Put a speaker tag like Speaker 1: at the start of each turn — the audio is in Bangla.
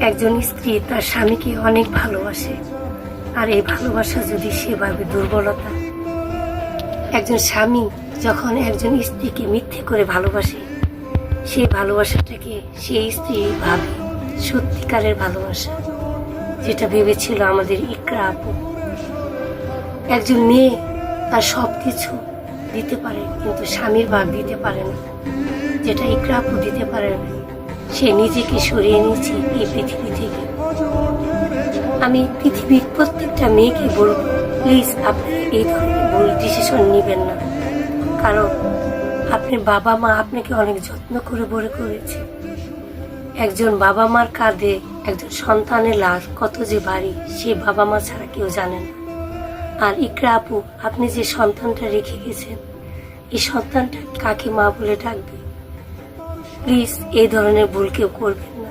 Speaker 1: একজন স্ত্রী তার স্বামীকে অনেক ভালোবাসে, আর এই ভালোবাসা যদি সেভাবে দুর্বলতা, একজন স্বামী যখন একজন স্ত্রীকে মিথ্যে করে ভালোবাসে, সেই ভালোবাসাটাকে সেই স্ত্রী ভাবে সত্যিকারের ভালোবাসা, যেটা ভেবেছিল আমাদের ইকরা আপু। একজন মেয়ে তার সব কিছু দিতে পারে, কিন্তু স্বামীর ভাগ দিতে পারে না, যেটা ইকরা আপু দিতে পারে না। সে নিজেকে সরিয়ে নিয়েছে এই পৃথিবী থেকে। আমি পৃথিবীর প্রত্যেকটা মেয়েকে বলবো, প্লিজ আপনি এই ধরনের ভুল ডিসিশন নেবেন না, কারণ আপনার বাবা মা আপনাকে অনেক যত্ন করে বড় করেছে। একজন বাবা মার কাঁধে একজন সন্তানের লাশ কত যে ভারী, সে বাবা মা ছাড়া কেউ জানে না। আর ইকরা আপু, আপনি যে সন্তানটা রেখে গেছেন, এই সন্তানটা কাকে মা বলে ডাকবে? প্লিজ এই ধরনের ভুল কেউ করবেন না।